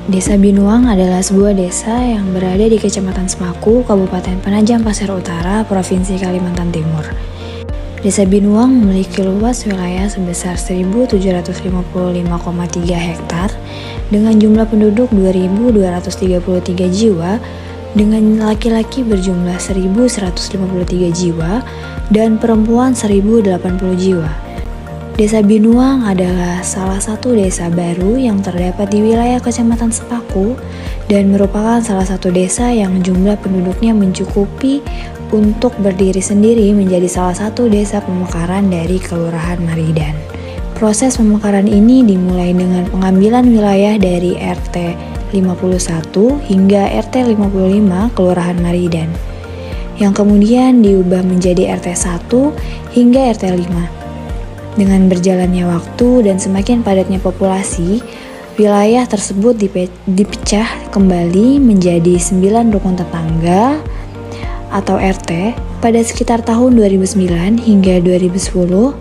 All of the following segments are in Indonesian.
Desa Binuang adalah sebuah desa yang berada di Kecamatan Semaku, Kabupaten Penajam Pasir Utara, Provinsi Kalimantan Timur. Desa Binuang memiliki luas wilayah sebesar 1.755,3 hektar dengan jumlah penduduk 2.233 jiwa, dengan laki-laki berjumlah 1.153 jiwa dan perempuan 1.080 jiwa. Desa Binuang adalah salah satu desa baru yang terdapat di wilayah Kecamatan Sepaku dan merupakan salah satu desa yang jumlah penduduknya mencukupi untuk berdiri sendiri menjadi salah satu desa pemekaran dari Kelurahan Maridan. Proses pemekaran ini dimulai dengan pengambilan wilayah dari RT 51 hingga RT 55 Kelurahan Maridan, yang kemudian diubah menjadi RT 1 hingga RT 5. Dengan berjalannya waktu dan semakin padatnya populasi, wilayah tersebut dipecah kembali menjadi 9 rukun tetangga atau RT pada sekitar tahun 2009 hingga 2010.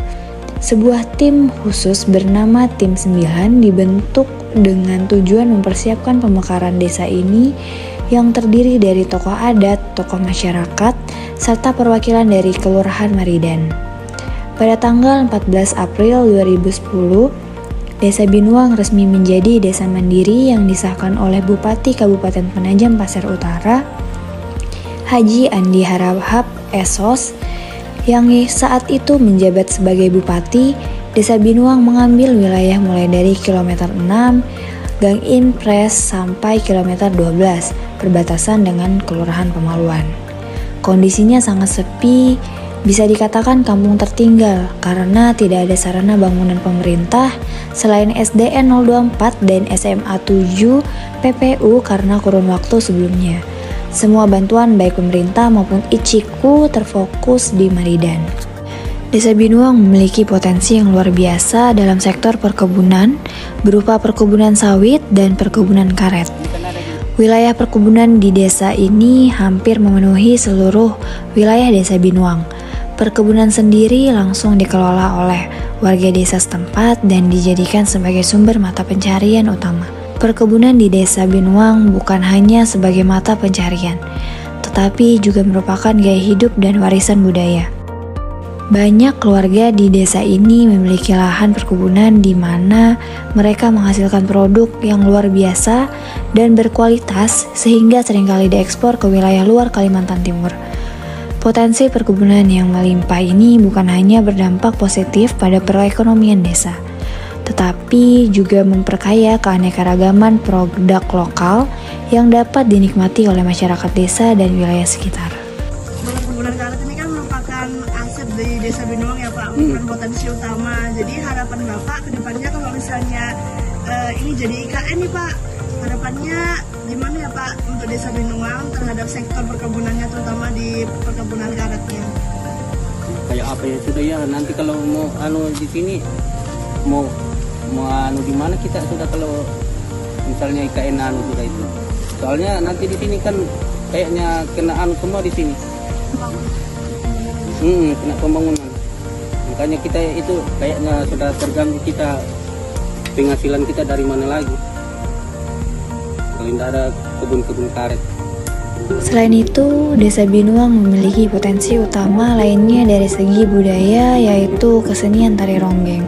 Sebuah tim khusus bernama Tim 9 dibentuk dengan tujuan mempersiapkan pemekaran desa ini yang terdiri dari tokoh adat, tokoh masyarakat, serta perwakilan dari Kelurahan Maridan. Pada tanggal 14 April 2010, Desa Binuang resmi menjadi desa mandiri yang disahkan oleh Bupati Kabupaten Penajam Pasir Utara, Haji Andi Harahap Esos, yang saat itu menjabat sebagai Bupati. Desa Binuang mengambil wilayah mulai dari kilometer 6 Gang Impres sampai kilometer 12 perbatasan dengan Kelurahan Pemaluan. Kondisinya sangat sepi, bisa dikatakan kampung tertinggal karena tidak ada sarana bangunan pemerintah selain SDN 024 dan SMA 7 PPU karena kurun waktu sebelumnya. Semua bantuan baik pemerintah maupun ICIKU terfokus di Maridan. Desa Binuang memiliki potensi yang luar biasa dalam sektor perkebunan berupa perkebunan sawit dan perkebunan karet. Wilayah perkebunan di desa ini hampir memenuhi seluruh wilayah Desa Binuang. Perkebunan sendiri langsung dikelola oleh warga desa setempat dan dijadikan sebagai sumber mata pencarian utama. Perkebunan di Desa Binuang bukan hanya sebagai mata pencarian, tetapi juga merupakan gaya hidup dan warisan budaya. Banyak keluarga di desa ini memiliki lahan perkebunan di mana mereka menghasilkan produk yang luar biasa dan berkualitas sehingga seringkali diekspor ke wilayah luar Kalimantan Timur. Potensi perkebunan yang melimpah ini bukan hanya berdampak positif pada perekonomian desa, tetapi juga memperkaya keanekaragaman produk lokal yang dapat dinikmati oleh masyarakat desa dan wilayah sekitar. Perkebunan karet ini kan merupakan aset di Desa Binuang ya Pak, merupakan potensi utama. Jadi harapan Bapak ke depannya kalau misalnya ini jadi IKN nih Pak, harapannya gimana ya Pak untuk Desa Binuang terhadap sektor perkebunannya, terutama di perkebunan karetnya? Kayak apa ya sudah ya, nanti kalau mau di sini mau di mana kita sudah, kalau misalnya IKN sudah itu. Soalnya nanti di sini kan kayaknya kena semua di sini. Kena pembangunan. Makanya kita itu kayaknya sudah terganggu, kita penghasilan kita dari mana lagi kalau tidak ada kebun-kebun karet. Selain itu, Desa Binuang memiliki potensi utama lainnya dari segi budaya, yaitu kesenian tari ronggeng.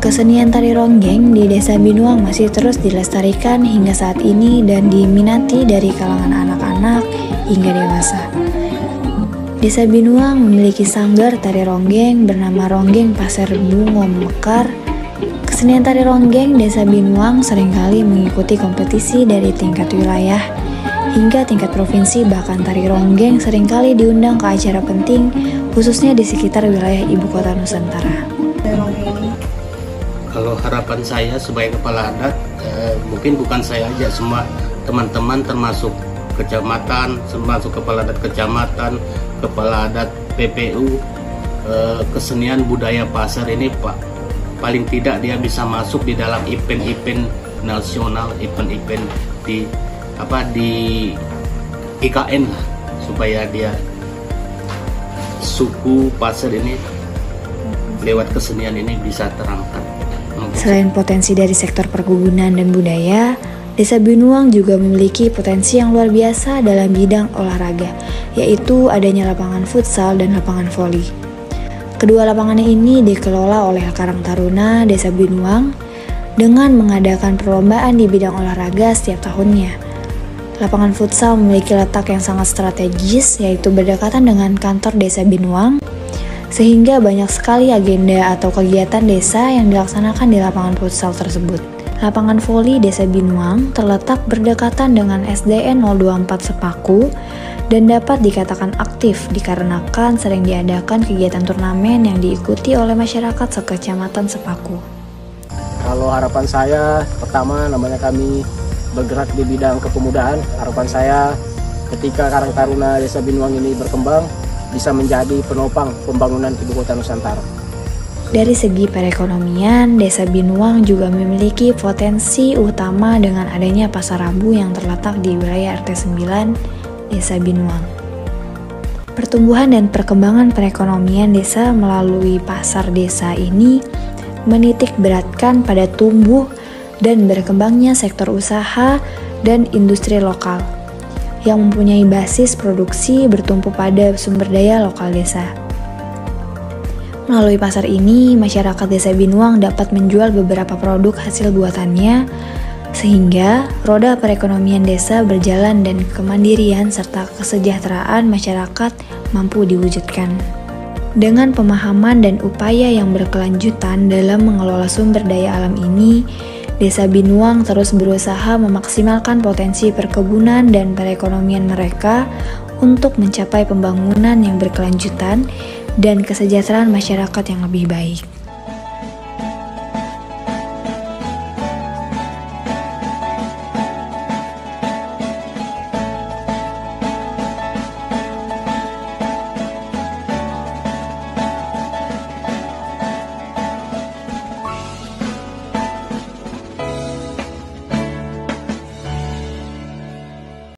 Kesenian tari ronggeng di Desa Binuang masih terus dilestarikan hingga saat ini dan diminati dari kalangan anak-anak hingga dewasa. Desa Binuang memiliki sanggar tari ronggeng bernama Ronggeng Pasir Bungo Mekar. Kesenian tari ronggeng Desa Binuang seringkali mengikuti kompetisi dari tingkat wilayah hingga tingkat provinsi, bahkan tari ronggeng seringkali diundang ke acara penting khususnya di sekitar wilayah ibu kota Nusantara. Kalau harapan saya sebagai kepala adat, mungkin bukan saya aja, semua teman-teman termasuk kecamatan, termasuk kepala adat kecamatan, kepala adat PPU, kesenian budaya pasar ini Pak, paling tidak dia bisa masuk di dalam event-event nasional, event-event di IKN lah, supaya dia suku pasar ini lewat kesenian ini bisa terangkat. Selain potensi dari sektor perkebunan dan budaya, Desa Binuang juga memiliki potensi yang luar biasa dalam bidang olahraga, yaitu adanya lapangan futsal dan lapangan voli. Kedua lapangan ini dikelola oleh Karang Taruna Desa Binuang dengan mengadakan perlombaan di bidang olahraga setiap tahunnya. Lapangan futsal memiliki letak yang sangat strategis, yaitu berdekatan dengan kantor Desa Binuang, sehingga banyak sekali agenda atau kegiatan desa yang dilaksanakan di lapangan futsal tersebut. Lapangan voli Desa Binuang terletak berdekatan dengan SDN 024 Sepaku dan dapat dikatakan aktif dikarenakan sering diadakan kegiatan turnamen yang diikuti oleh masyarakat sekecamatan Sepaku. Kalau harapan saya, pertama namanya kami bergerak di bidang kepemudaan. Harapan saya ketika Karang Taruna Desa Binuang ini berkembang, bisa menjadi penopang pembangunan Ibu Kota Nusantara. Dari segi perekonomian, Desa Binuang juga memiliki potensi utama dengan adanya pasar Rabu yang terletak di wilayah RT 9 Desa Binuang. Pertumbuhan dan perkembangan perekonomian desa melalui pasar desa ini menitik beratkan pada tumbuh dan berkembangnya sektor usaha dan industri lokal yang mempunyai basis produksi bertumpu pada sumber daya lokal desa. Melalui pasar ini, masyarakat Desa Binuang dapat menjual beberapa produk hasil buatannya, sehingga roda perekonomian desa berjalan dan kemandirian serta kesejahteraan masyarakat mampu diwujudkan. Dengan pemahaman dan upaya yang berkelanjutan dalam mengelola sumber daya alam ini, Desa Binuang terus berusaha memaksimalkan potensi perkebunan dan perekonomian mereka untuk mencapai pembangunan yang berkelanjutan dan kesejahteraan masyarakat yang lebih baik.